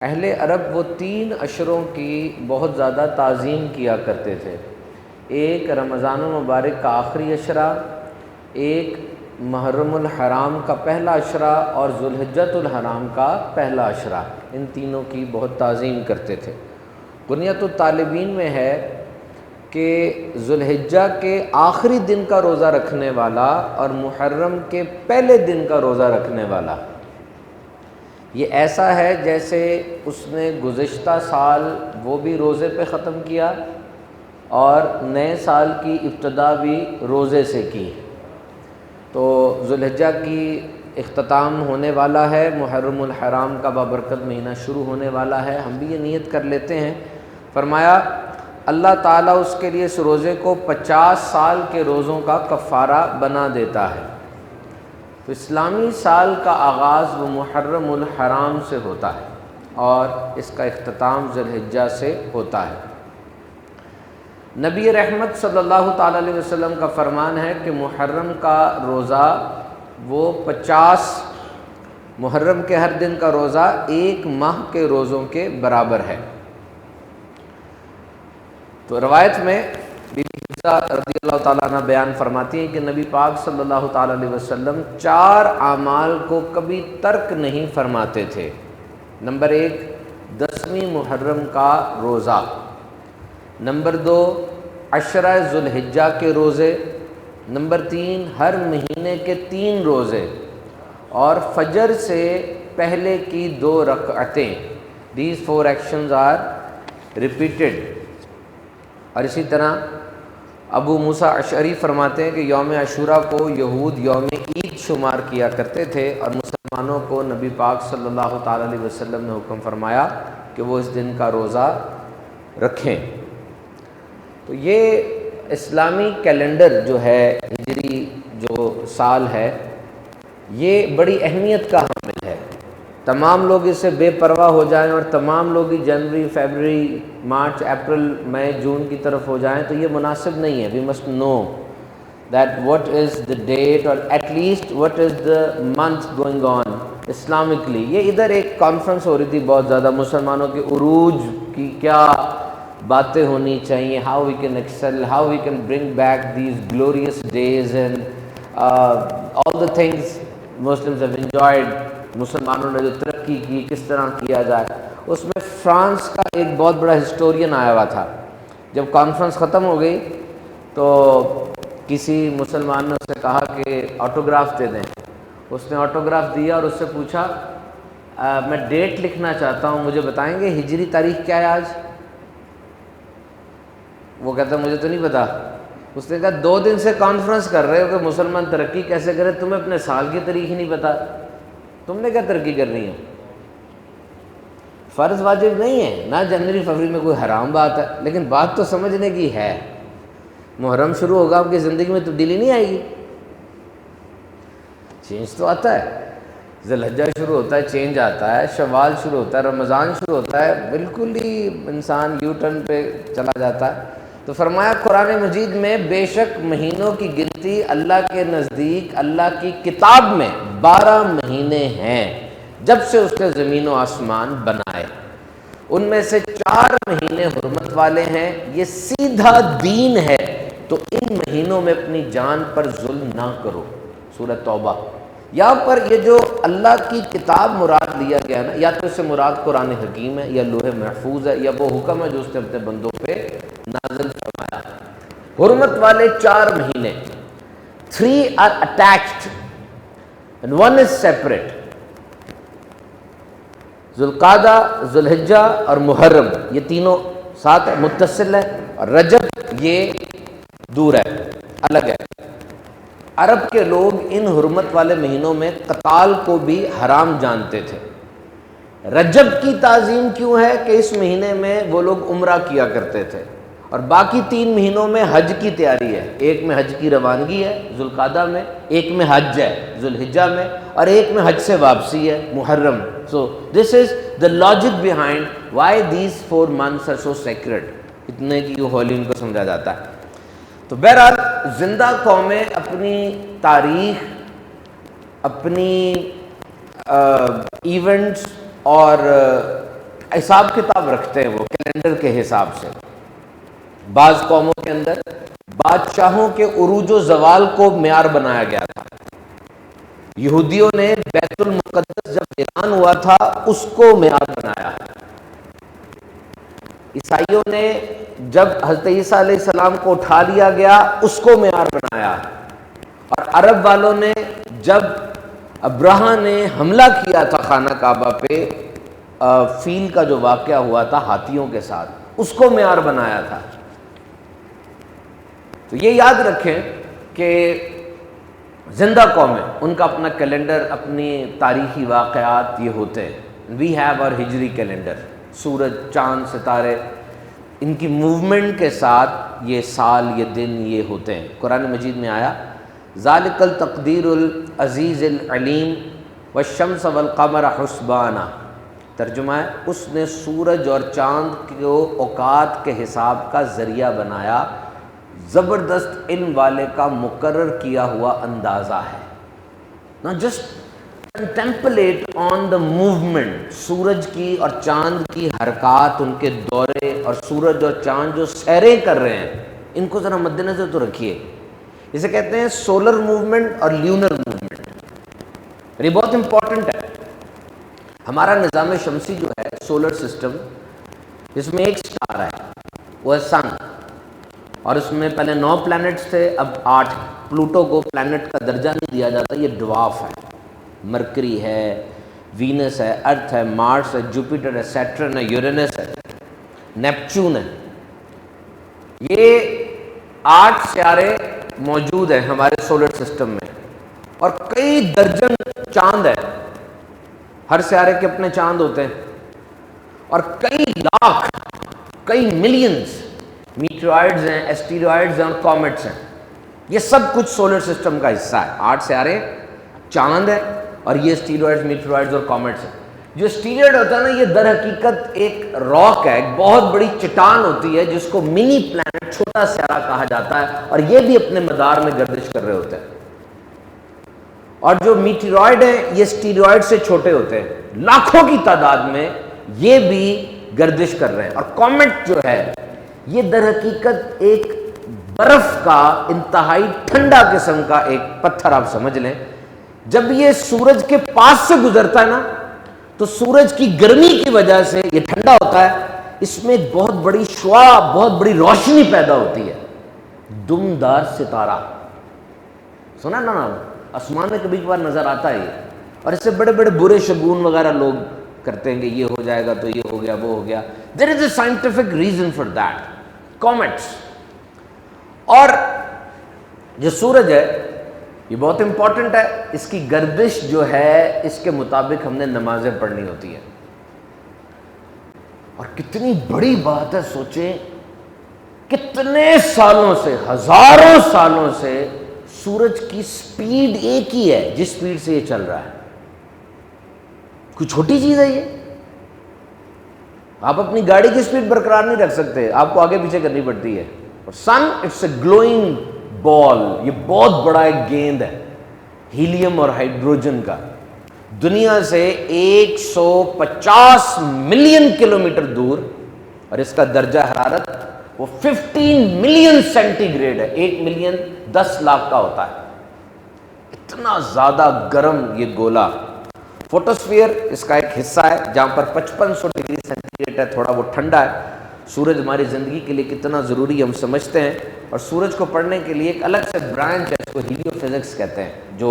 اہل عرب وہ 3 اشروں کی بہت زیادہ تعظیم کیا کرتے تھے۔ ایک رمضان المبارک کا آخری اشرہ، ایک محرم الحرام کا پہلا اشرہ اور ذوالحجۃ الحرام کا پہلا اشرہ، ان تینوں کی بہت تعظیم کرتے تھے۔ بنیۃ الطالبین میں ہے کہ ذوالحجہ کے آخری دن کا روزہ رکھنے والا اور محرم کے پہلے دن کا روزہ رکھنے والا، یہ ایسا ہے جیسے اس نے گزشتہ سال وہ بھی روزے پہ ختم کیا اور نئے سال کی ابتدا بھی روزے سے کی۔ تو ذوالحجہ کی اختتام ہونے والا ہے، محرم الحرام کا بابرکت مہینہ شروع ہونے والا ہے، ہم بھی یہ نیت کر لیتے ہیں۔ فرمایا اللہ تعالیٰ اس کے لیے اس روزے کو 50 سال کے روزوں کا کفارہ بنا دیتا ہے۔ تو اسلامی سال کا آغاز وہ محرم الحرام سے ہوتا ہے اور اس کا اختتام ذوالحجہ سے ہوتا ہے۔ نبی رحمت صلی اللہ تعالیٰ علیہ وسلم کا فرمان ہے کہ محرم کا روزہ وہ 50 محرم کے ہر دن کا روزہ 1 ماہ کے روزوں کے برابر ہے۔ تو روایت میں بی بی حفصہ رضی اللہ تعالیٰ عنہ بیان فرماتی ہیں کہ نبی پاک صلی اللہ تعالیٰ علیہ وسلم 4 اعمال کو کبھی ترک نہیں فرماتے تھے۔ نمبر 1 10ویں محرم کا روزہ، نمبر 2 عشرہ ذوالحجہ کے روزے، نمبر 3 ہر مہینے کے 3 روزے اور فجر سے پہلے کی 2 رکعتیں۔ These 4 actions are repeated۔ اور اسی طرح ابو موسیٰ اشعری فرماتے ہیں کہ یوم عاشوراء کو یہود یوم عید شمار کیا کرتے تھے اور مسلمانوں کو نبی پاک صلی اللہ تعالیٰ علیہ وسلم نے حکم فرمایا کہ وہ اس دن کا روزہ رکھیں۔ تو یہ اسلامی کیلنڈر جو ہے، ہجری جو سال ہے، یہ بڑی اہمیت کا حامل ہے۔ تمام لوگ اس سے بے پرواہ ہو جائیں اور تمام لوگ جنوری، فیبرری، مارچ، اپریل، مئی، جون کی طرف ہو جائیں تو یہ مناسب نہیں ہے۔ We must know that what is the date or at least what is the month going on Islamically. یہ ادھر ایک کانفرنس ہو رہی تھی بہت زیادہ، مسلمانوں کے عروج کی کیا باتیں ہونی چاہیے، how we can excel, how we can bring back these glorious days and all the things Muslims have enjoyed، مسلمانوں نے جو ترقی کی کس طرح کیا جائے۔ اس میں فرانس کا ایک بہت بڑا ہسٹورین آیا ہوا تھا۔ جب کانفرنس ختم ہو گئی تو کسی مسلمان نے اس سے کہا کہ آٹوگراف دے دیں۔ اس نے آٹوگراف دیا اور اس سے پوچھا میں ڈیٹ لکھنا چاہتا ہوں، مجھے بتائیں گے ہجری تاریخ کیا ہے آج؟ وہ کہتا مجھے تو نہیں پتا۔ اس نے کہا 2 دن سے کانفرنس کر رہے ہو کہ مسلمان ترقی کیسے کرے، تمہیں اپنے سال کی تاریخ ہی نہیں پتا، تم نے کیا ترقی کرنی ہے؟ فرض واجب نہیں ہے، نہ جنوری فروری میں کوئی حرام بات ہے، لیکن بات تو سمجھنے کی ہے۔ محرم شروع ہوگا، آپ کی زندگی میں تبدیلی نہیں آئے گی، چینج تو آتا ہے۔ ذوالحجہ شروع ہوتا ہے، چینج آتا ہے، شوال شروع ہوتا ہے، رمضان شروع ہوتا ہے، بالکل ہی انسان یو ٹرن پہ چلا جاتا ہے۔ تو فرمایا قرآن مجید میں بے شک مہینوں کی گنتی اللہ کے نزدیک اللہ کی کتاب میں 12 مہینے ہیں جب سے اس نے زمین و آسمان بنائے، ان میں سے 4 مہینے حرمت والے ہیں، یہ سیدھا دین ہے، تو ان مہینوں میں اپنی جان پر ظلم نہ کرو۔ سورہ توبہ۔ یہاں پر یہ جو اللہ کی کتاب مراد لیا گیا نا، یا تو اس سے مراد قرآن حکیم ہے یا لوح محفوظ ہے یا وہ حکم ہے جو اس نے اپنے بندوں پہ نازل فرمایا۔ حرمت والے 4 مہینے، 3 are attached and 1 is separate۔ ذوالقعدہ، ذوالحجہ اور محرم، یہ تینوں ساتھ متصل ہے، اور رجب یہ دور ہے، الگ ہے۔ عرب کے لوگ ان حرمت والے مہینوں میں قتال کو بھی حرام جانتے تھے۔ رجب کی تعظیم کیوں ہے کہ اس مہینے میں وہ لوگ عمرہ کیا کرتے تھے، اور باقی 3 مہینوں میں حج کی تیاری ہے۔ ایک میں حج کی روانگی ہے ذوالقعدہ میں، ایک میں حج ہے ذوالحجہ میں، اور ایک میں حج سے واپسی ہے محرم۔ So this is the logic behind why these 4 months are so sacred۔ اتنے کی ہولی ان کو سمجھا جاتا ہے۔ تو بہرحال زندہ قومیں اپنی تاریخ، اپنی ایونٹس اور حساب کتاب رکھتے ہیں وہ کیلنڈر کے حساب سے. بعض قوموں کے اندر بادشاہوں کے عروج و زوال کو معیار بنایا گیا تھا. یہودیوں نے بیت المقدس جب ویران ہوا تھا اس کو معیار بنایا. عیسائیوں نے جب حضرت عیسیٰ علیہ السلام کو اٹھا لیا گیا اس کو معیار بنایا. اور عرب والوں نے جب ابراہا نے حملہ کیا تھا خانہ کعبہ پہ، فیل کا جو واقعہ ہوا تھا ہاتھیوں کے ساتھ، اس کو معیار بنایا تھا. تو یہ یاد رکھیں کہ زندہ قومیں ان کا اپنا کیلنڈر، اپنی تاریخی واقعات یہ ہوتے ہیں. وی ہیو اور ہجری کیلنڈر، سورج، چاند، ستارے، ان کی موومنٹ کے ساتھ یہ سال، یہ دن یہ ہوتے ہیں. قرآن مجید میں آیا ذالک التقدیر العزیز العلیم والشمس والقمر حسبانا. ترجمہ ہے اس نے سورج اور چاند کو اوقات کے حساب کا ذریعہ بنایا، زبردست علم والے کا مقرر کیا ہوا اندازہ ہے. نہ just contemplate on the movement, سورج کی اور چاند کی حرکات، ان کے دورے، اور سورج اور چاند جو سیریں کر رہے ہیں ان کو ذرا مد نظر تو رکھیے. اسے کہتے ہیں سولر موومنٹ اور لیونر موومنٹ. یہ بہت امپورٹنٹ ہے. ہمارا نظام شمسی جو ہے سولر سسٹم، اس میں ایک سٹار ہے، وہ ہے سن، اور اس میں پہلے 9 پلانٹس تھے، اب 8. پلوٹو کو پلانٹ کا درجہ نہیں دیا جاتا، یہ ڈوارف ہے. مرکری ہے، وینس ہے، ارتھ ہے، مارس ہے، جوپیٹر ہے، سیٹرن ہے، یورینس ہے، نیپچون ہے. یہ 8 سیارے موجود ہیں ہمارے سولر سسٹم میں، اور کئی درجن چاند ہیں. ہر سیارے کے اپنے چاند ہوتے ہیں، اور کئی لاکھ، کئی ملینز میٹرائڈز ہیں، ایسٹیرائڈز ہیں، اور کومیٹس ہیں. یہ سب کچھ سولر سسٹم کا حصہ ہے. 8 سیارے، چاند ہے، اور یہ اسٹیرائڈز، میٹرائڈز اور کومیٹس ہیں. جو اسٹیرائڈ ہوتا ہے نا، یہ در حقیقت ایک راک ہے، ایک بہت بڑی چٹان ہوتی ہے جس کو منی پلانٹ، چھوٹا سیارہ کہا جاتا ہے، اور یہ بھی اپنے مدار میں گردش کر رہے ہوتے ہیں. اور جو میٹرائڈ ہیں یہ اسٹیرائڈ سے چھوٹے ہوتے ہیں، لاکھوں کی تعداد میں یہ بھی گردش کر رہے ہیں. اور کومیٹ جو ہے یہ در حقیقت ایک برف کا انتہائی ٹھنڈا قسم کا ایک پتھر آپ سمجھ لیں. جب یہ سورج کے پاس سے گزرتا ہے نا تو سورج کی گرمی کی وجہ سے یہ ٹھنڈا ہوتا ہے، اس میں ایک بہت بڑی شعاع، بہت بڑی روشنی پیدا ہوتی ہے. دمدار ستارہ سنا نا نام، آسمان میں کبھی کبھار نظر آتا ہے یہ. اور اس سے بڑے بڑے برے شگون وغیرہ لوگ کرتے ہیں کہ یہ ہو جائے گا تو یہ ہو گیا، وہ ہو گیا. There is a scientific reason for that. Comets. اور جو سورج ہے یہ بہت امپورٹنٹ ہے. اس کی گردش جو ہے اس کے مطابق ہم نے نمازیں پڑھنی ہوتی ہیں. اور کتنی بڑی بات ہے، سوچیں کتنے سالوں سے، ہزاروں سالوں سے سورج کی سپیڈ ایک ہی ہے جس سپیڈ سے یہ چل رہا ہے. کوئی چھوٹی چیز ہے یہ؟ آپ اپنی گاڑی کی سپیڈ برقرار نہیں رکھ سکتے، آپ کو آگے پیچھے کرنی پڑتی ہے. اور سن اٹس اے گلوئنگ بال، یہ بہت بڑا ایک گیند ہے ہیلیم اور ہائیڈروجن کا. دنیا سے 150 ملین کلومیٹر دور، اور اس کا درجہ حرارت وہ 15 ملین سینٹی گریڈ ہے. 1 ملین 10 لاکھ کا ہوتا ہے. اتنا زیادہ گرم یہ گولا. فوٹوسفیئر اس کا ایک حصہ ہے جہاں پر 5500 ڈگری سینٹی گریڈ ہے، تھوڑا وہ ٹھنڈا ہے. سورج ہماری زندگی کے لیے کتنا ضروری ہم سمجھتے ہیں. اور سورج کو پڑھنے کے لیے ایک الگ سے برانچ ہے، اس کو ہیلیو فزکس کہتے ہیں، جو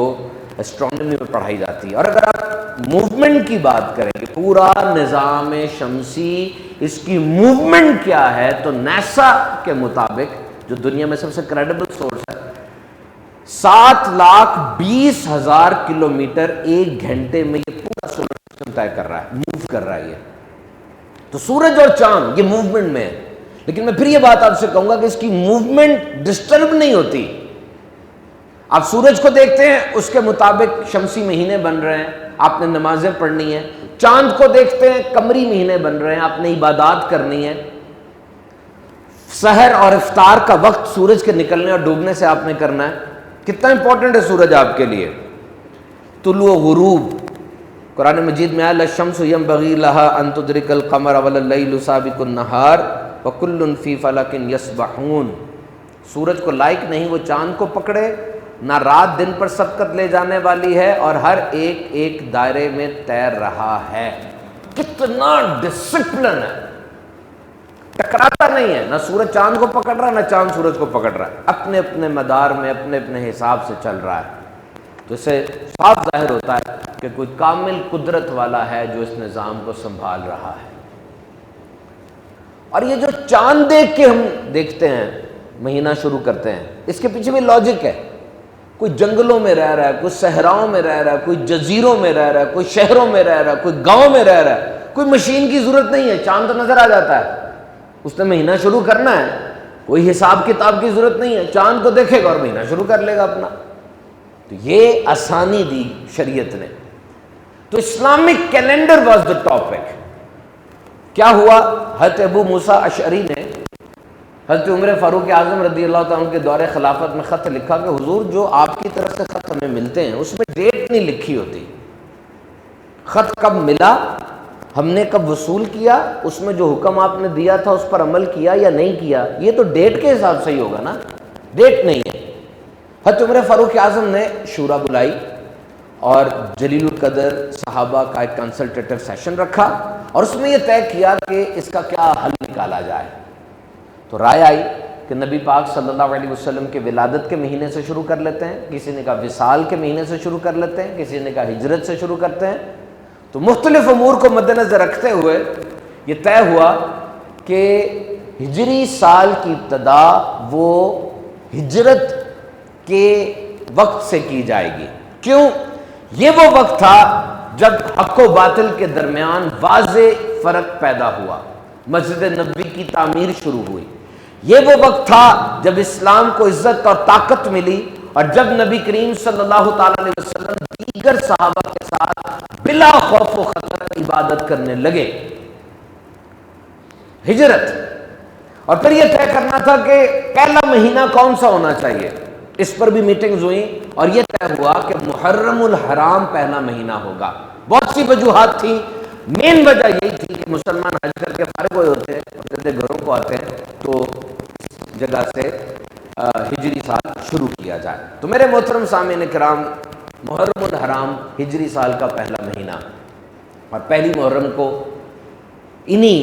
اسٹرانومی میں پڑھائی جاتی ہے. اور اگر آپ موومنٹ کی بات کریں کہ پورا نظام شمسی اس کی موومنٹ کیا ہے، تو نیسا کے مطابق، جو دنیا میں سب سے کریڈیبل سورس ہے، 7,20,000 کلومیٹر 1 گھنٹے میں یہ پورا سولر سسٹم طے کر رہا ہے، موو کر رہا ہے یہ. تو سورج اور چاند یہ موومنٹ میں ہے. لیکن میں پھر یہ بات آپ سے کہوں گا کہ اس کی موومنٹ ڈسٹرب نہیں ہوتی. آپ سورج کو دیکھتے ہیں، اس کے مطابق شمسی مہینے بن رہے ہیں، آپ نے نمازیں پڑھنی ہیں. چاند کو دیکھتے ہیں، قمری مہینے بن رہے ہیں، آپ نے عبادات کرنی ہے. سحر اور افطار کا وقت سورج کے نکلنے اور ڈوبنے سے آپ نے کرنا ہے. کتنا امپورٹنٹ ہے سورج آپ کے لیے. طلوع و غروب قرآن مجید میں الشمس ینبغی لها ان تدرک القمر واللیل سابق النہار وکل فی فلک یسبحون. سورج کو لائق نہیں وہ چاند کو پکڑے، نہ رات دن پر سبقت لے جانے والی ہے، اور ہر ایک ایک دائرے میں تیر رہا ہے. کتنا ڈسپلن ہے، ٹکراتا نہیں ہے، نہ سورج چاند کو پکڑ رہا نہ چاند سورج کو پکڑ رہا ہے، اپنے اپنے مدار میں اپنے اپنے حساب سے چل رہا ہے. تو اس سے صاف ظاہر ہوتا ہے کہ کوئی کامل قدرت والا ہے جو اس نظام کو سنبھال رہا ہے. اور یہ جو چاند دیکھ کے ہم دیکھتے ہیں، مہینہ شروع کرتے ہیں، اس کے پیچھے بھی لاجک ہے. کوئی جنگلوں میں رہ رہا ہے، کوئی صحراؤں میں رہ رہا ہے، کوئی جزیروں میں رہ رہا ہے، کوئی شہروں میں رہ رہا ہے، کوئی گاؤں میں رہ رہا ہے، کوئی مشین کی ضرورت نہیں ہے، چاند تو نظر آ جاتا ہے. اس نے مہینہ شروع کرنا ہے، کوئی حساب کتاب کی ضرورت نہیں ہے، چاند کو دیکھے گا اور مہینہ شروع کر لے گا اپنا. تو یہ آسانی دی شریعت نے. تو Islamic calendar was the topic. کیا ہوا؟ حضرت ابو موسیٰ اشعری نے حضرت عمر فاروق اعظم رضی اللہ تعالیٰ عنہ کے دور خلافت میں خط لکھا کہ حضور جو آپ کی طرف سے خط ہمیں ملتے ہیں اس میں ڈیٹ نہیں لکھی ہوتی. خط کب ملا، ہم نے کب وصول کیا، اس میں جو حکم آپ نے دیا تھا اس پر عمل کیا یا نہیں کیا، یہ تو ڈیٹ کے حساب سے ہی ہوگا نا، ڈیٹ نہیں ہے. حضرت عمر فاروق اعظم نے شورا بلائی اور جلیل القدر صحابہ کا ایک کنسلٹیٹو سیشن رکھا اور اس میں یہ طے کیا کہ اس کا کیا حل نکالا جائے. تو رائے آئی کہ نبی پاک صلی اللہ علیہ وسلم کے ولادت کے مہینے سے شروع کر لیتے ہیں، کسی نے کہا وصال کے مہینے سے شروع کر لیتے ہیں، کسی نے کہا ہجرت سے شروع کرتے ہیں. تو مختلف امور کو مد نظر رکھتے ہوئے یہ طے ہوا کہ ہجری سال کی ابتدا وہ ہجرت کے وقت سے کی جائے گی. کیوں؟ یہ وہ وقت تھا جب حق و باطل کے درمیان واضح فرق پیدا ہوا، مسجد نبوی کی تعمیر شروع ہوئی. یہ وہ وقت تھا جب اسلام کو عزت اور طاقت ملی اور جب نبی کریم صلی اللہ تعالی علیہ وسلم دیگر صحابہ کے ساتھ بلا خوف و خطر عبادت کرنے لگے. ہجرت. اور پھر یہ طے کرنا تھا کہ پہلا مہینہ کون سا ہونا چاہیے، اس پر بھی میٹنگز ہوئیں اور یہ طے ہوا کہ محرم الحرام پہلا مہینہ ہوگا. بہت سی وجوہات تھیں، مین وجہ یہی تھی کہ مسلمان حج کر کے فارغ ہوئے ہوتے ہیں اور جب گھروں کو آتے ہیں تو اس جگہ سے ہجری سال شروع کیا جائے. تو میرے محترم سامعین کرام، محرم الحرام ہجری سال کا پہلا مہینہ، اور پہلی محرم کو انہی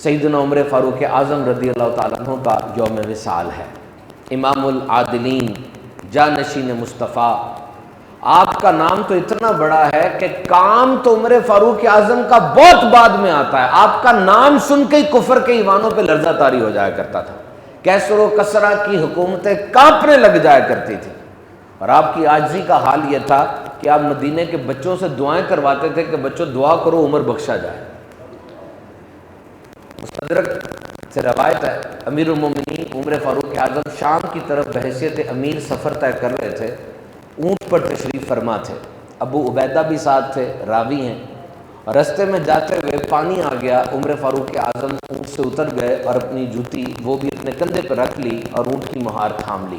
سیدنا عمر فاروق اعظم رضی اللہ تعالیٰ عنہ کا یوم وصال ہے. امام العادلین، جانشین مصطفیٰ. آپ کا نام تو اتنا بڑا ہے کہ کام تو عمر فاروق اعظم کا بہت بعد میں آتا ہے. آپ کا نام سن کے ہی کفر کے ایوانوں پہ لرزہ طاری ہو جایا کرتا تھا. کیسر و کسرا کی حکومتیں کانپنے لگ جایا کرتی تھی. اور آپ کی عاجزی کا حال یہ تھا کہ آپ مدینے کے بچوں سے دعائیں کرواتے تھے کہ بچوں دعا کرو عمر بخشا جائے. مستدرک سے روایت ہے امیر المومنین عمر فاروق اعظم شام کی طرف بحیثیت امیر سفر طے کر رہے تھے. اونٹ پر تشریف فرما تھے، ابو عبیدہ بھی ساتھ تھے، راوی ہیں. اور رستے میں جاتے ہوئے پانی آ گیا، عمر فاروق اعظم اونٹ سے اتر گئے اور اپنی جوتی وہ بھی اپنے کندھے پر رکھ لی اور اونٹ کی مہار تھام لی.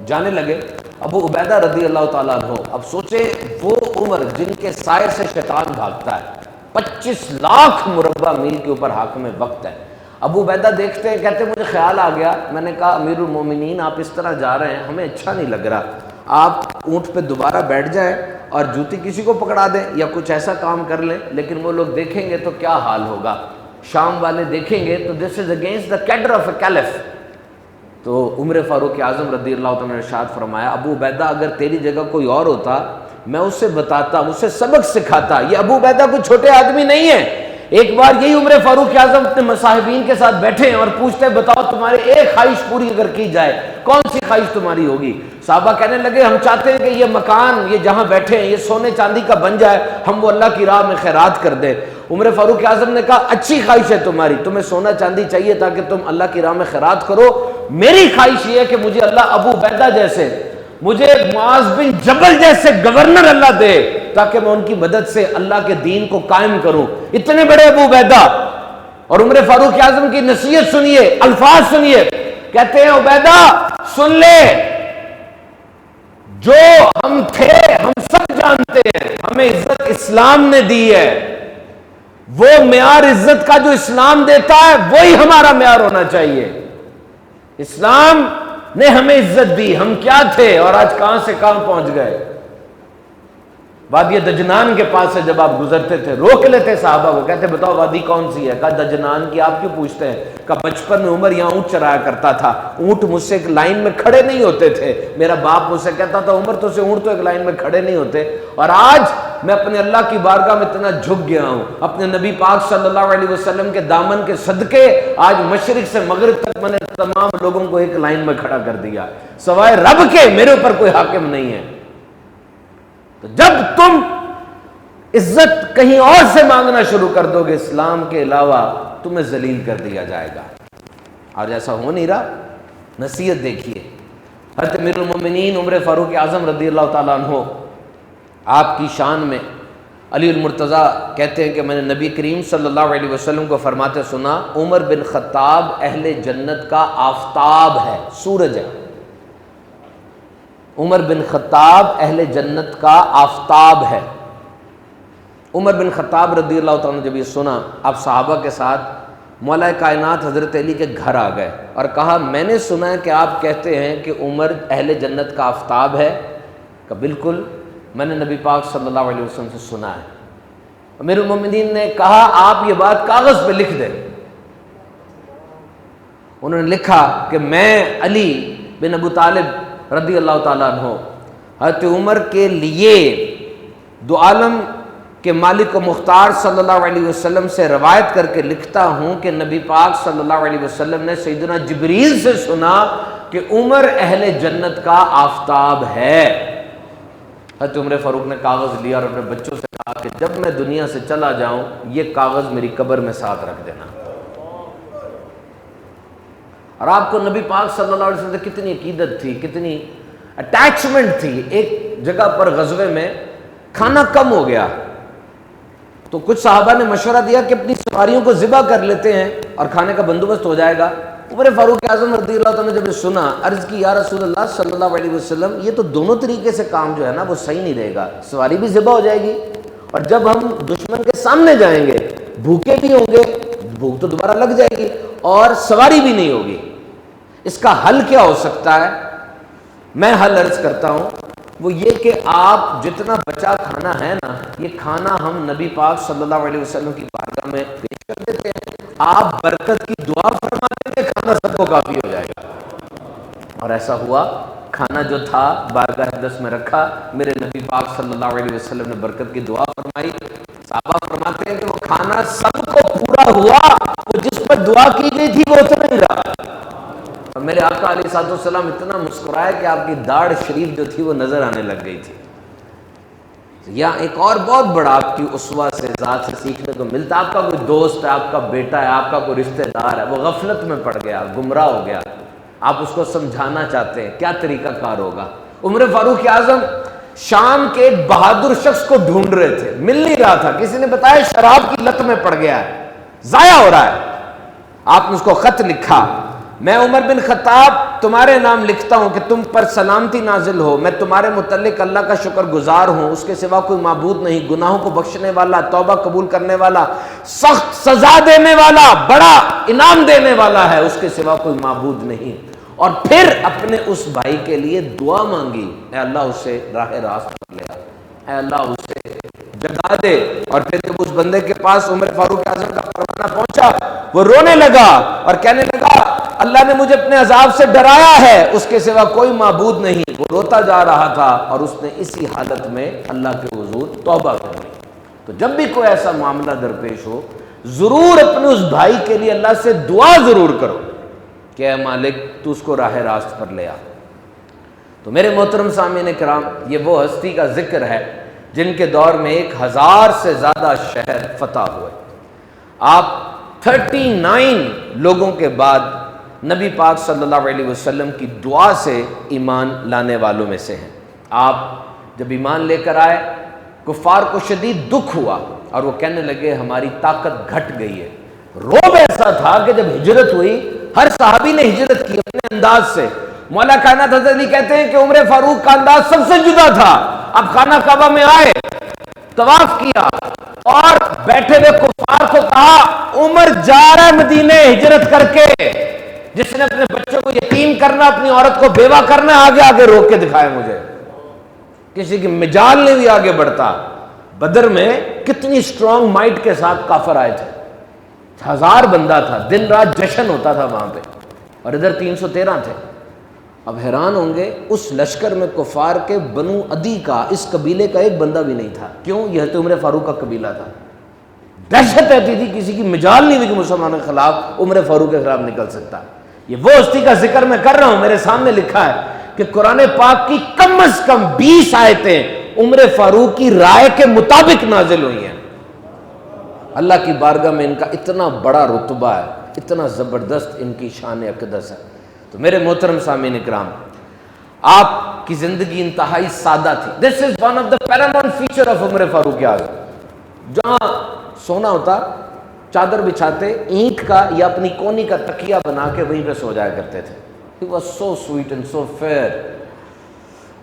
جانے لگے. ابو عبیدہ رضی اللہ تعالیٰ عنہ، اب سوچے وہ عمر جن کے سائے سے شیطان بھاگتا ہے، 25 لاکھ مربع میل کے اوپر حاکم وقت ہے. ابو عبیدہ دیکھتے ہیں، کہتے ہیں مجھے خیال آ گیا. میں نے کہا امیر المومنین آپ اس طرح جا رہے ہیں ہمیں اچھا نہیں لگ رہا، آپ اونٹ پہ دوبارہ بیٹھ جائیں اور جوتی کسی کو پکڑا دیں یا کچھ ایسا کام کر لیں. لیکن وہ لوگ دیکھیں گے تو کیا حال ہوگا، شام والے دیکھیں گے تو this is against the cadre of a calf. تو عمر فاروق اعظم رضی اللہ تعالیٰ نے ارشاد فرمایا ابو عبیدہ اگر تیری جگہ کوئی اور ہوتا میں اسے بتاتا، اسے سبق سکھاتا. یہ ابو عبیدہ کوئی چھوٹے آدمی نہیں ہے. ایک بار یہی عمر فاروق اعظم اپنے مصاحبین کے ساتھ بیٹھے ہیں اور پوچھتے بتاؤ تمہاری ایک خواہش پوری اگر کی جائے کون سی خواہش تمہاری ہوگی؟ صحابہ کہنے لگے ہم چاہتے ہیں کہ یہ مکان یہ جہاں بیٹھے ہیں یہ سونے چاندی کا بن جائے، ہم وہ اللہ کی راہ میں خیرات کر دیں. عمر فاروق اعظم نے کہا اچھی خواہش ہے تمہاری، تمہیں سونا چاندی چاہیے تاکہ تم اللہ کی راہ میں خیرات کرو. میری خواہش یہ ہے کہ مجھے اللہ ابو عبیدہ جیسے، مجھے معاذ بن جبل جیسے گورنر اللہ دے تاکہ میں ان کی مدد سے اللہ کے دین کو قائم کروں. اتنے بڑے ابو عبیدہ. اور عمر فاروق اعظم کی نصیحت سنیے، الفاظ سنیے. کہتے ہیں عبیدہ سن لے، جو ہم تھے ہم سب جانتے جانتے ہیں، ہمیں عزت اسلام نے دی ہے، وہ معیار عزت کا جو اسلام دیتا ہے وہی ہمارا معیار ہونا چاہیے۔ اسلام نے ہمیں عزت دی، ہم کیا تھے اور آج کہاں سے کہاں پہنچ گئے۔ وادی دجنان کے پاس سے جب آپ گزرتے تھے روک لیتے صحابہ کو، کہتے بتاؤ وادی کون سی ہے؟ کہا دجنان کی۔ آپ کیوں پوچھتے ہیں؟ کہا بچپن میں عمر یہاں اونٹ چرایا کرتا تھا، اونٹ مجھ سے ایک لائن میں کھڑے نہیں ہوتے تھے، میرا باپ مجھ سے کہتا تھا عمر تو سے اونٹ تو ایک لائن میں کھڑے نہیں ہوتے، اور آج میں اپنے اللہ کی بارگاہ میں اتنا جھک گیا ہوں، اپنے نبی پاک صلی اللہ علیہ وسلم کے دامن کے صدقے آج مشرق سے مغرب تک میں نے تمام لوگوں کو ایک لائن میں کھڑا کر دیا، سوائے رب کے میرے اوپر کوئی حاکم نہیں ہے۔ تو جب تم عزت کہیں اور سے مانگنا شروع کر دو گے اسلام کے علاوہ، تمہیں ذلیل کر دیا جائے گا، اور ایسا ہو نہیں رہا۔ نصیحت دیکھیے، حضرت امیر المومنین عمر فاروق اعظم رضی اللہ تعالیٰ عنہ، آپ کی شان میں علی المرتضیٰ کہتے ہیں کہ میں نے نبی کریم صلی اللہ علیہ وسلم کو فرماتے سنا، عمر بن خطاب اہل جنت کا آفتاب ہے، سورج ہے۔ عمر بن خطاب اہل جنت کا آفتاب ہے۔ عمر بن خطاب رضی اللہ تعالیٰ نے جب یہ سنا، آپ صحابہ کے ساتھ مولا کائنات حضرت علی کے گھر آ گئے اور کہا میں نے سنا ہے کہ آپ کہتے ہیں کہ عمر اہل جنت کا آفتاب ہے۔ کہ بالکل، میں نے نبی پاک صلی اللہ علیہ وسلم سے سنا ہے۔ امیر المومنین نے کہا آپ یہ بات کاغذ پہ لکھ دیں۔ انہوں نے لکھا کہ میں علی بن ابو طالب رضی اللہ تعالیٰ عنہ حضرت عمر کے لیے دو عالم کہ مالک و مختار صلی اللہ علیہ وسلم سے روایت کر کے لکھتا ہوں کہ نبی پاک صلی اللہ علیہ وسلم نے سیدنا جبریل سے سنا کہ عمر اہل جنت کا آفتاب ہے۔ حضرت عمر فاروق نے کاغذ لیا اور اپنے بچوں سے کہا کہ جب میں دنیا سے چلا جاؤں یہ کاغذ میری قبر میں ساتھ رکھ دینا۔ اور آپ کو نبی پاک صلی اللہ علیہ وسلم سے کتنی عقیدت تھی، کتنی اٹیچمنٹ تھی۔ ایک جگہ پر غزوے میں کھانا کم ہو گیا تو کچھ صحابہ نے مشورہ دیا کہ اپنی سواریوں کو ذبح کر لیتے ہیں اور کھانے کا بندوبست ہو جائے گا۔ عمر فاروق اعظم رضی اللہ تعالیٰ نے جب سنا، عرض کی یا رسول اللہ صلی اللہ علیہ وسلم یہ تو دونوں طریقے سے کام جو ہے نا وہ صحیح نہیں رہے گا، سواری بھی ذبح ہو جائے گی اور جب ہم دشمن کے سامنے جائیں گے بھوکے بھی ہوں گے، بھوک تو دوبارہ لگ جائے گی، اور سواری بھی نہیں ہوگی۔ اس کا حل کیا ہو سکتا ہے؟ میں حل عرض کرتا ہوں، وہ یہ کہ آپ جتنا بچا کھانا ہے نا، یہ کھانا ہم نبی پاک صلی اللہ علیہ وسلم کی بارگاہ میں پیش کر دیتے ہیں، آپ برکت کی دعا فرما دیں گے، کھانا سب کو کافی ہو جائے گا۔ اور ایسا ہوا، کھانا جو تھا بارگاہ اقدس میں رکھا، میرے نبی پاک صلی اللہ علیہ وسلم نے برکت کی دعا فرمائی۔ صحابہ فرماتے ہیں کہ وہ کھانا سب کو پورا ہوا، وہ جس پر دعا کی گئی تھی وہ اتنا ہی رہا۔ اور میرے آقا علیہ الصلوۃ والسلام اتنا مسکرائے کہ آپ کی داڑھ شریف جو تھی وہ نظر آنے لگ گئی تھی۔ یا ایک اور بہت بڑا آپ کی اسوہ سے، ذات سے سیکھنے کو ملتا، آپ کا کوئی دوست ہے، آپ کا بیٹا ہے، آپ کا کوئی رشتہ دار ہے، وہ غفلت میں پڑ گیا، گمراہ ہو گیا، آپ اس کو سمجھانا چاہتے ہیں، کیا طریقہ کار ہوگا؟ عمر فاروق اعظم شام کے ایک بہادر شخص کو ڈھونڈ رہے تھے، مل نہیں رہا تھا، کسی نے بتایا شراب کی لت میں پڑ گیا ہے، ضائع ہو رہا ہے۔ آپ نے اس کو خط لکھا، میں عمر بن خطاب تمہارے نام لکھتا ہوں کہ تم پر سلامتی نازل ہو، میں تمہارے متعلق اللہ کا شکر گزار ہوں، اس کے سوا کوئی معبود نہیں، گناہوں کو بخشنے والا، توبہ قبول کرنے والا، سخت سزا دینے والا، بڑا انعام دینے والا ہے، اس کے سوا کوئی معبود نہیں۔ اور پھر اپنے اس بھائی کے لیے دعا مانگی، اے اللہ اسے راہ راست پر لے آ، اے اللہ اسے جگا دے۔ اور پھر جب اس بندے کے پاس عمر فاروق اعظم کا پروانہ پہنچا، وہ رونے لگا اور کہنے لگا اللہ نے مجھے اپنے عذاب سے ڈرایا ہے، اس کے سوا کوئی معبود نہیں۔ وہ روتا جا رہا تھا اور اس نے اسی حالت میں اللہ کے حضور توبہ کر لی۔ تو جب بھی کوئی ایسا معاملہ درپیش ہو، ضرور اپنے اس بھائی کے لیے اللہ سے دعا ضرور کرو کہ اے مالک تو اس کو راہ راست پر لے آ۔ تو میرے محترم سامعین کرام، یہ وہ ہستی کا ذکر ہے جن کے دور میں 1000 سے زیادہ شہر فتح ہوئے۔ آپ 39 لوگوں کے بعد نبی پاک صلی اللہ علیہ وسلم کی دعا سے ایمان لانے والوں میں سے ہیں۔ آپ جب ایمان لے کر آئے، کفار کو شدید دکھ ہوا اور وہ کہنے لگے ہماری طاقت گھٹ گئی ہے۔ رعب ایسا تھا کہ جب ہجرت ہوئی، ہر صحابی نے ہجرت کی اپنے انداز سے۔ مولا کائنات حضرت علی کہتے ہیں کہ عمر فاروق کا انداز سب سے جدا تھا، اب خانہ کعبہ میں آئے، طواف کیا اور بیٹھے ہوئے کفار کو کہا عمر جا رہا ہے مدینے ہجرت کر کے، جس نے اپنے بچوں کو یتیم کرنا، اپنی عورت کو بیوہ کرنا، آگے آگے روک کے دکھائے مجھے۔ کسی کی مجال نہیں بھی آگے بڑھتا۔ بدر میں کتنی اسٹرانگ مائٹ کے ساتھ کافر آئے تھے، 1000 بندہ تھا، دن رات جشن ہوتا تھا وہاں پہ، اور ادھر 313 تھے۔ اب حیران ہوں گے اس لشکر میں کفار کے بنو عدی کا، اس قبیلے کا ایک بندہ بھی نہیں تھا۔ کیوں؟ یہ حضرت عمر فاروق کا قبیلہ تھا۔ دہشت رہتی تھی، کسی کی مجال نہیں ہوئی کہ مسلمانوں کے خلاف عمر فاروق کے خلاف نکل سکتا۔ یہ وہ ہستی کا ذکر میں کر رہا ہوں، میرے سامنے لکھا ہے کہ قرآن پاک کی کم از کم 20 آیتیں عمر فاروق کی رائے کے مطابق نازل ہوئی ہیں۔ اللہ کی بارگاہ میں ان کا اتنا بڑا رتبہ ہے، اتنا زبردست ان کی شان اقدس ہے۔ تو میرے محترم سامعین اکرام، آپ کی زندگی انتہائی سادہ تھی۔ This is one of the paramount feature of Umar Farooq Azam. جہاں سونا ہوتا چادر بچھاتے اینٹ کا یا اپنی کونی کا تکیہ بنا کے وہیں پہ سو جایا کرتے تھے۔ He was so sweet and so fair۔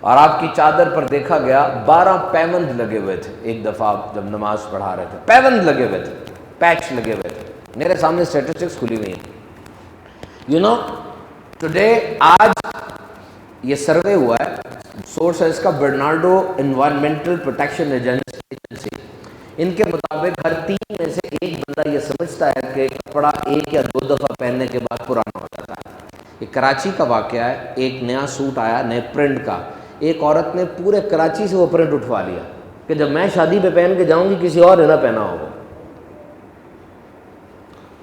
اور آپ کی چادر پر دیکھا گیا 12 پیوند لگے ہوئے تھے۔ ایک دفعہ جب نماز پڑھا رہے تھے پیوند لگے ہوئے تھے، پیچ لگے ہوئے تھے۔ میرے سامنے اسٹیٹسٹکس کھلی ہوئی ہیں۔ یو نو ٹوڈے، آج یہ سروے ہوا ہے، سورس ہے اس کا برنارڈو انوائرمنٹل پروٹیکشن ایجنسی۔ ان کے مطابق ہر 3 میں سے ایک بندہ یہ سمجھتا ہے کہ کپڑا 1 یا 2 دفعہ پہننے کے بعد پرانا ہو جاتا ہے۔ یہ کراچی کا واقعہ ہے، ایک نیا سوٹ آیا نئے پرنٹ کا، ایک عورت نے پورے کراچی سے وہ پرنٹ اٹھوا لیا کہ جب میں شادی پہ پہن کے جاؤں گی کسی اور نے نہ پہنا ہوگا۔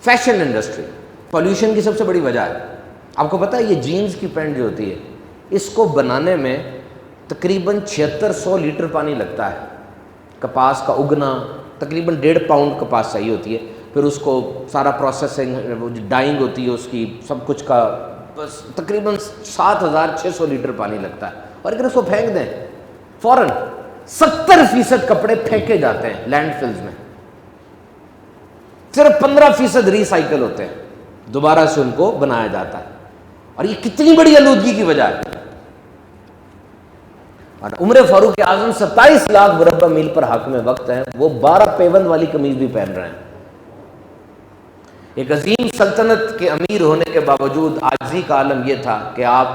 فیشن انڈسٹری پولیوشن کی سب سے بڑی وجہ ہے۔ آپ کو پتہ ہے یہ جینز کی پینٹ جو ہوتی ہے، اس کو بنانے میں تقریباً 7600 لیٹر پانی لگتا ہے۔ کپاس کا اگنا تقریباً 1.5 پاؤنڈ کپاس چاہیے ہوتی ہے، پھر اس کو سارا پروسیسنگ، ڈائنگ ہوتی ہے اس کی، سب کچھ کا بس تقریباً 7600 لیٹر پانی لگتا ہے۔ اور اگر اس کو پھینک دیں فوراً 70% کپڑے پھینکے جاتے ہیں لینڈ فلز میں، صرف 15% ریسائیکل ہوتے ہیں، دوبارہ سے ان کو بنایا جاتا ہے۔ اور یہ کتنی بڑی آلودگی کی وجہ ہے۔ اور عمر فاروق اعظم 27 لاکھ مربع میل پر حاکم وقت ہیں، وہ 12 پیوند والی قمیض بھی پہن رہے ہیں۔ ایک عظیم سلطنت کے امیر ہونے کے باوجود عاجزی کا عالم یہ تھا کہ آپ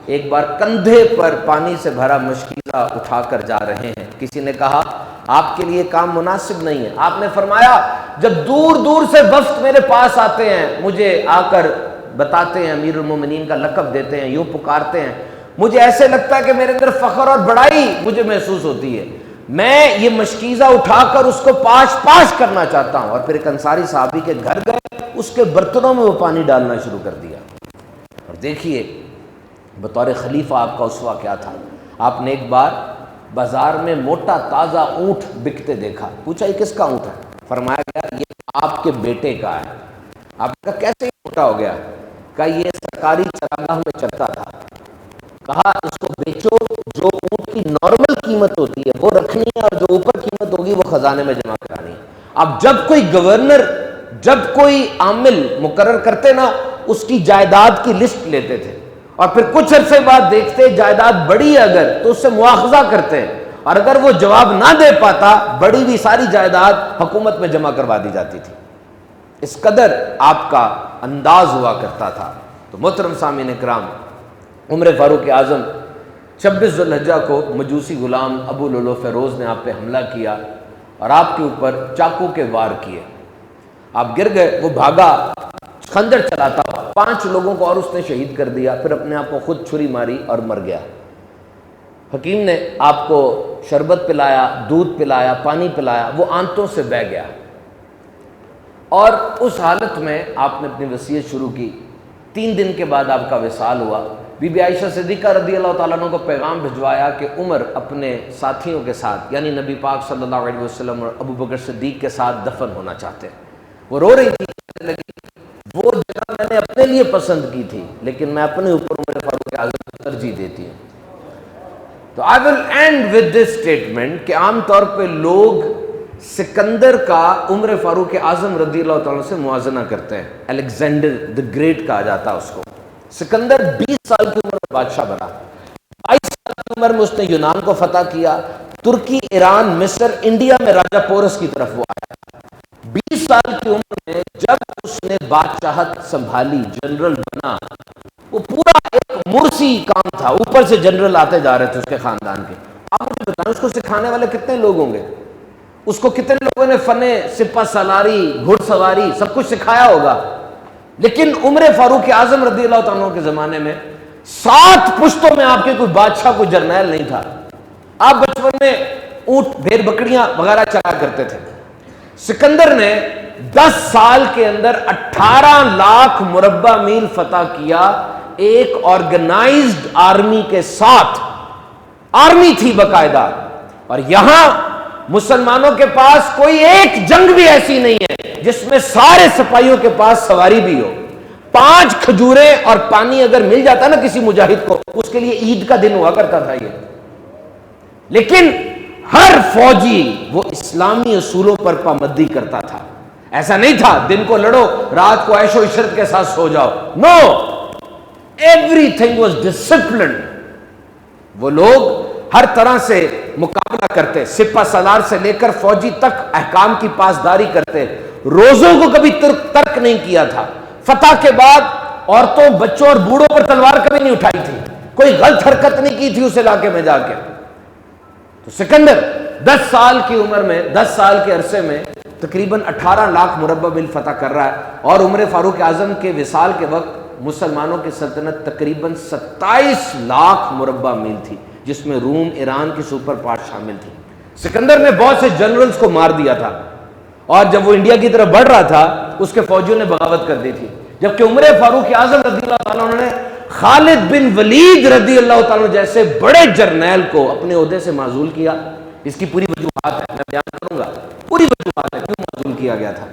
ایک بار کندھے پر پانی سے بھرا مشکیزہ اٹھا کر جا رہے ہیں۔ کسی نے کہا آپ کے لیے کام مناسب نہیں ہے۔ آپ نے فرمایا جب دور دور سے وفد میرے پاس آتے ہیں، مجھے آ کر بتاتے ہیں، امیر المومنین کا لقب دیتے ہیں، یوں پکارتے ہیں، مجھے ایسے لگتا ہے کہ میرے اندر فخر اور بڑائی مجھے محسوس ہوتی ہے، میں یہ مشکیزہ اٹھا کر اس کو پاش پاش کرنا چاہتا ہوں۔ اور پھر ایک انصاری صحابی کے گھر گئے، اس کے برتنوں میں وہ پانی ڈالنا شروع کر دیا۔ اور دیکھیے بطور خلیفہ آپ کا اسوہ کیا تھا۔ آپ نے ایک بار بازار میں موٹا تازہ اونٹ بکتے دیکھا، پوچھا یہ کس کا اونٹ ہے؟ فرمایا گیا یہ آپ کے بیٹے کا ہے۔ آپ نے کہا کیسے موٹا ہو گیا؟ کہا یہ سرکاری چراگاہ میں چلتا تھا۔ کہا اس کو بیچو، جو اونٹ کی نارمل قیمت ہوتی ہے وہ رکھنی ہے، اور جو اوپر قیمت ہوگی وہ خزانے میں جمع کرانی ہے۔ اب جب کوئی گورنر، جب کوئی عامل مقرر کرتے نا، اس کی جائیداد کی لسٹ لیتے تھے، اور پھر کچھ عرصے بعد دیکھتے جائیداد بڑی ہے اگر تو اس سے مواخذہ کرتے، اور اگر وہ جواب نہ دے پاتا بڑی بھی ساری جائیداد حکومت میں جمع کروا دی جاتی تھی۔ اس قدر آپ کا انداز ہوا کرتا تھا۔ تو محترم سامعین اکرام، عمر فاروق اعظم 26 ذو الحجہ کو مجوسی غلام ابو لولو فیروز نے آپ پہ حملہ کیا اور آپ کے اوپر چاقو کے وار کیے۔ آپ گر گئے، وہ بھاگا خنجر چلاتا، 5 لوگوں کو اور اس نے شہید کر دیا، پھر اپنے آپ کو خود چھری ماری اور مر گیا۔ حکیم نے آپ کو شربت پلایا، دودھ پلایا، پانی پلایا، وہ آنتوں سے بہہ گیا، اور اس حالت میں آپ نے اپنی وصیت شروع کی۔ 3 دن کے بعد آپ کا وصال ہوا۔ بی بی عائشہ صدیقہ رضی اللہ تعالیٰ عنہ کو پیغام بھجوایا کہ عمر اپنے ساتھیوں کے ساتھ، یعنی نبی پاک صلی اللہ علیہ وسلم اور ابو بکر صدیق کے ساتھ دفن ہونا چاہتے ہیں۔ وہ رو رہی تھی، کہنے لگی وہ جگہ میں نے اپنے لیے پسند کی تھی، لیکن میں اپنے اوپر عمر فاروق اعظم کو ترجیح دیتی ہوں۔ تو I will end with this statement کہ عام طور پہ لوگ سکندر کا عمر فاروق اعظم رضی اللہ تعالیٰ سے موازنہ کرتے ہیں۔ الیگزینڈر دی گریٹ کہا جاتا ہے اس کو۔ سکندر 20 سال کی عمر میں بادشاہ بنا، 22 سال کی عمر میں اس نے یونان کو فتح کیا، ترکی، ایران، مصر، انڈیا میں راجہ پورس کی طرف وہ آیا۔ 20 سال کی عمر میں جب اس نے بادشاہت سنبھالی، جنرل بنا، وہ پورا ایک مرسی کام تھا، اوپر سے جنرل آتے جا رہے تھے اس کے خاندان کے۔ آپ مجھے بتائیں اس کو سکھانے والے کتنے لوگ ہوں گے؟ اس کو کتنے لوگوں نے فن سپہ سالاری، گھڑ سواری سب کچھ سکھایا ہوگا؟ لیکن عمر فاروق اعظم رضی اللہ تعالیٰ عنہ کے زمانے میں 7 پشتوں میں آپ کے کوئی بادشاہ، کوئی جرنیل نہیں تھا۔ آپ بچپن میں اونٹ، بھیڑ بکریاں وغیرہ چلا کرتے تھے۔ سکندر نے 10 سال کے اندر 18 لاکھ مربع میل فتح کیا، ایک آرگنائزڈ آرمی کے ساتھ۔ آرمی تھی باقاعدہ، اور یہاں مسلمانوں کے پاس کوئی ایک جنگ بھی ایسی نہیں ہے جس میں سارے سپاہیوں کے پاس سواری بھی ہو۔ 5 کھجوریں اور پانی اگر مل جاتا نا کسی مجاہد کو، اس کے لیے عید کا دن ہوا کرتا تھا یہ۔ لیکن ہر فوجی وہ اسلامی اصولوں پر پابندی کرتا تھا۔ ایسا نہیں تھا دن کو لڑو، رات کو عیش و عشرت کے ساتھ سو جاؤ، نو، ایوری تھنگ واز ڈسپلنڈ۔ وہ لوگ ہر طرح سے مقابلہ کرتے، سپہ سالار سے لے کر فوجی تک احکام کی پاسداری کرتے، روزوں کو کبھی ترک نہیں کیا تھا۔ فتح کے بعد عورتوں، بچوں اور بوڑھوں پر تلوار کبھی نہیں اٹھائی تھی، کوئی غلط حرکت نہیں کی تھی اس علاقے میں جا کے۔ تو سکندر 10 سال کی عمر میں، 10 سال کے عرصے میں تقریباً 18 لاکھ مربع میل فتح کر رہا ہے، اور عمر فاروق اعظم کے وصال کے وقت مسلمانوں کی سلطنت تقریباً 27 لاکھ مربع میل تھی، جس میں روم، ایران کی سپر پاور شامل تھی۔ سکندر نے بہت سے جنرلز کو مار دیا تھا، اور جب وہ انڈیا کی طرف بڑھ رہا تھا اس کے فوجیوں نے بغاوت کر دی تھی، جبکہ عمر فاروق اعظم رضی اللہ تعالیٰ عنہ نے خالد بن ولید رضی اللہ تعالیٰ جیسے بڑے جرنیل کو اپنے عہدے سے معزول کیا۔ اس کی پوری وجوہات ہے، میں بیان کروں گا، پوری وجوہات ہے کیوں معزول کیا گیا تھا،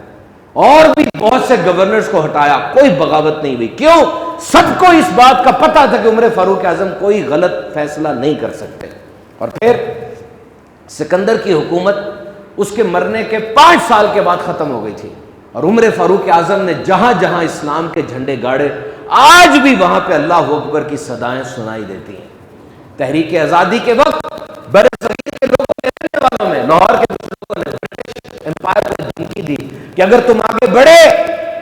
اور بھی بہت سے گورنرز کو ہٹایا، کوئی بغاوت نہیں ہوئی۔ کیوں؟ سب کو اس بات کا پتہ تھا کہ عمر فاروق اعظم کوئی غلط فیصلہ نہیں کر سکتے۔ اور پھر سکندر کی حکومت اس کے مرنے کے 5 سال کے بعد ختم ہو گئی تھی، اور عمر فاروق اعظم نے جہاں جہاں اسلام کے جھنڈے گاڑے، آج بھی وہاں پہ اللہ اکبر کی صدائیں سنائی دیتی ہیں۔ تحریک آزادی کے وقت بر صغیر کے لوگوں نے، رہنے والوں میں، لاہور کے لوگوں نے برٹش امپائر کو دھمکی دی کہ اگر تم آگے بڑھے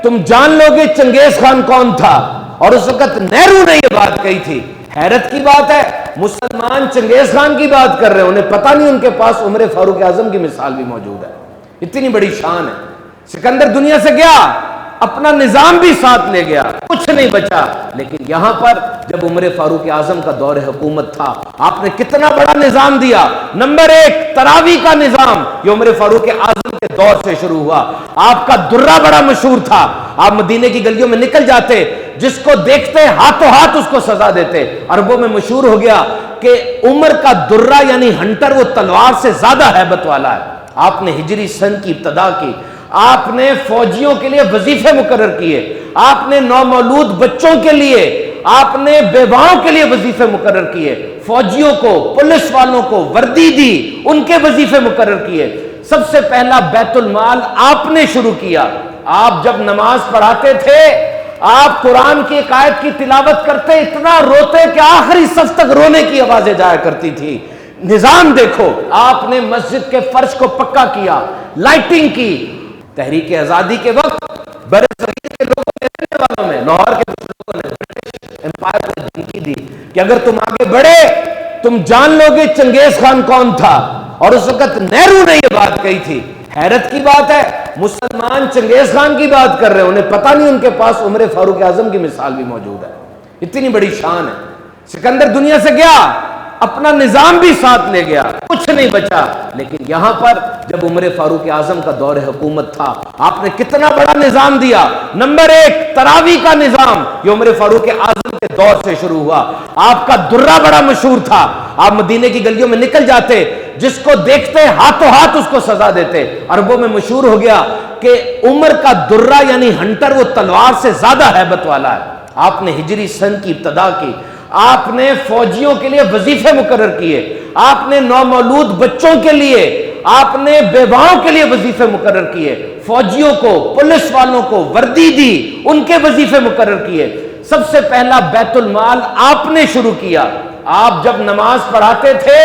تم جان لو گے چنگیز خان کون تھا، اور اس وقت نہرو نے یہ بات کہی تھی۔ حیرت کی بات ہے، مسلمان چنگیز خان کی بات کر رہے ہیں، انہیں پتہ نہیں ان کے پاس عمر فاروق اعظم کی مثال بھی موجود ہے۔ اتنی بڑی شان ہے۔ سکندر دنیا سے گیا، اپنا نظام بھی ساتھ لے گیا، کچھ نہیں بچا، لیکن یہاں پر جب عمر فاروق اعظم کا دور حکومت تھا، آپ نے کتنا بڑا نظام دیا۔ نمبر 1 تراویح کا نظام، یہ عمر فاروق اعظم کے دور سے شروع ہوا۔ آپ کا درہ بڑا مشہور تھا، آپ مدینے کی گلیوں میں نکل جاتے، جس کو دیکھتے ہاتھوں ہاتھ اس کو سزا دیتے۔ عربوں میں مشہور ہو گیا کہ عمر کا درہ یعنی ہنٹر، وہ تلوار سے زیادہ ہیبت والا ہے۔ آپ نے ہجری سن کی ابتدا کی، آپ نے فوجیوں کے لیے وظیفے مقرر کیے، آپ نے نومولود بچوں کے لیے، آپ نے بیواؤں کے لیے وظیفے مقرر کیے، فوجیوں کو، پولیس والوں کو وردی دی، ان کے وظیفے مقرر کیے۔ سب سے پہلا بیت المال آپ نے شروع کیا۔ آپ جب نماز پڑھاتے تھے، آپ قرآن کی ایک آیت کی تلاوت کرتے، اتنا روتے کہ آخری صف تک رونے کی آوازیں جایا کرتی تھی۔ نظام دیکھو، آپ نے مسجد کے فرش کو پکا کیا، لائٹنگ کی۔ تحریک آزادی کے وقت بر صغیر کے لوگوں نے، رہنے والوں میں، لاہور کے لوگوں نے برٹش امپائر کو دھمکی دی کہ اگر تم آگے بڑھے تم جان لو گے چنگیز خان کون تھا، اور اس وقت نہرو نے یہ بات کہی تھی۔ حیرت کی بات ہے، مسلمان چنگیز خان کی بات کر رہے ہیں، انہیں پتہ نہیں ان کے پاس عمر فاروق اعظم کی مثال بھی موجود ہے۔ اتنی بڑی شان ہے۔ سکندر دنیا سے گیا، اپنا نظام بھی ساتھ لے گیا، کچھ نہیں بچا، لیکن یہاں پر جب عمر فاروق اعظم کا دور حکومت تھا، آپ نے کتنا بڑا نظام دیا۔ نمبر 1 تراویح کا نظام، یہ عمر فاروق اعظم کے دور سے شروع ہوا۔ آپ کا درہ بڑا مشہور تھا، آپ مدینے کی گلیوں میں نکل جاتے، جس کو دیکھتے ہاتھوں ہاتھ اس کو سزا دیتے۔ عربوں میں مشہور ہو گیا کہ عمر کا درہ یعنی ہنٹر، وہ تلوار سے زیادہ ہیبت والا ہے۔ آپ نے ہجری سن کی ابتدا کی، آپ نے فوجیوں کے لیے وظیفے مقرر کیے، آپ نے نومولود بچوں کے لیے، آپ نے بیواؤں کے لیے وظیفے مقرر کیے، فوجیوں کو، پولیس والوں کو وردی دی، ان کے وظیفے مقرر کیے۔ سب سے پہلا بیت المال آپ نے شروع کیا۔ آپ جب نماز پڑھاتے تھے،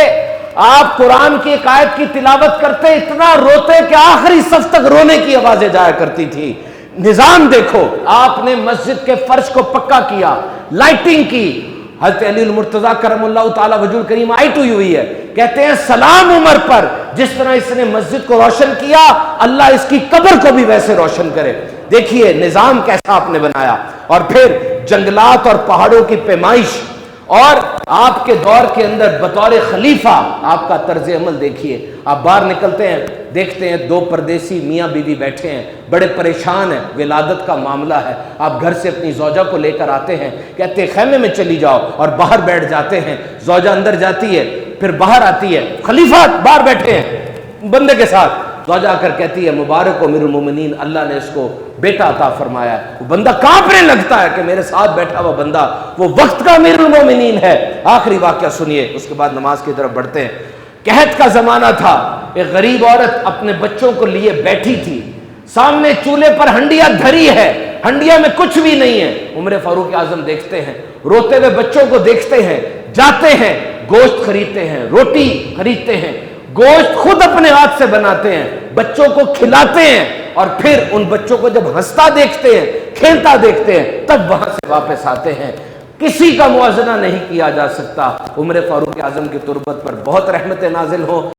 آپ قرآن کی ایک آیت کی تلاوت کرتے اتنا روتے کہ آخری صف تک رونے کی آوازیں جایا کرتی تھی۔ نظام دیکھو، آپ نے مسجد کے فرش کو پکا کیا، لائٹنگ کی۔ حضرت علی المرتضیٰ کرم اللہ تعالی وجہ الکریم آئٹ ہوئی ہے، کہتے ہیں سلام عمر پر، جس طرح اس نے مسجد کو روشن کیا اللہ اس کی قبر کو بھی ویسے روشن کرے۔ دیکھیے نظام کیسا آپ نے بنایا۔ اور پھر جنگلات اور پہاڑوں کی پیمائش، اور آپ کے دور کے اندر بطور خلیفہ آپ کا طرز عمل دیکھیے۔ آپ باہر نکلتے ہیں، دیکھتے ہیں دو پردیسی میاں بیوی بیٹھے ہیں، بڑے پریشان ہیں، ولادت کا معاملہ ہے۔ آپ گھر سے اپنی زوجہ کو لے کر آتے ہیں، کہتے ہیں خیمے میں چلی جاؤ، اور باہر بیٹھ جاتے ہیں۔ زوجہ اندر جاتی ہے، پھر باہر آتی ہے، خلیفہ باہر بیٹھے ہیں بندے کے ساتھ۔ زوجہ آ کر کہتی ہے مبارک ہو امیر المومنین، اللہ نے اس کو بیٹا عطا فرمایا ہے۔ وہ بندہ کانپنے لگتا ہے کہ میرے ساتھ بیٹھا ہوا بندہ وہ وقت کا امیر المومنین ہے۔ آخری واقعہ سنیے، اس کے بعد نماز کی طرف بڑھتے ہیں۔ قحط کا زمانہ تھا، ایک غریب عورت اپنے بچوں کو لیے بیٹھی تھی، سامنے چولہے پر ہنڈیا دھری ہے، ہنڈیا میں کچھ بھی نہیں ہے۔ عمر فاروق اعظم دیکھتے ہیں، روتے ہوئے بچوں کو دیکھتے ہیں، جاتے ہیں، گوشت خریدتے ہیں، روٹی خریدتے ہیں، گوشت خود اپنے ہاتھ سے بناتے ہیں، بچوں کو کھلاتے ہیں، اور پھر ان بچوں کو جب ہنستا دیکھتے ہیں، کھیلتا دیکھتے ہیں، تب وہاں سے واپس آتے ہیں۔ کسی کا موازنہ نہیں کیا جا سکتا۔ عمر فاروق اعظم کی تربت پر بہت رحمت نازل ہو۔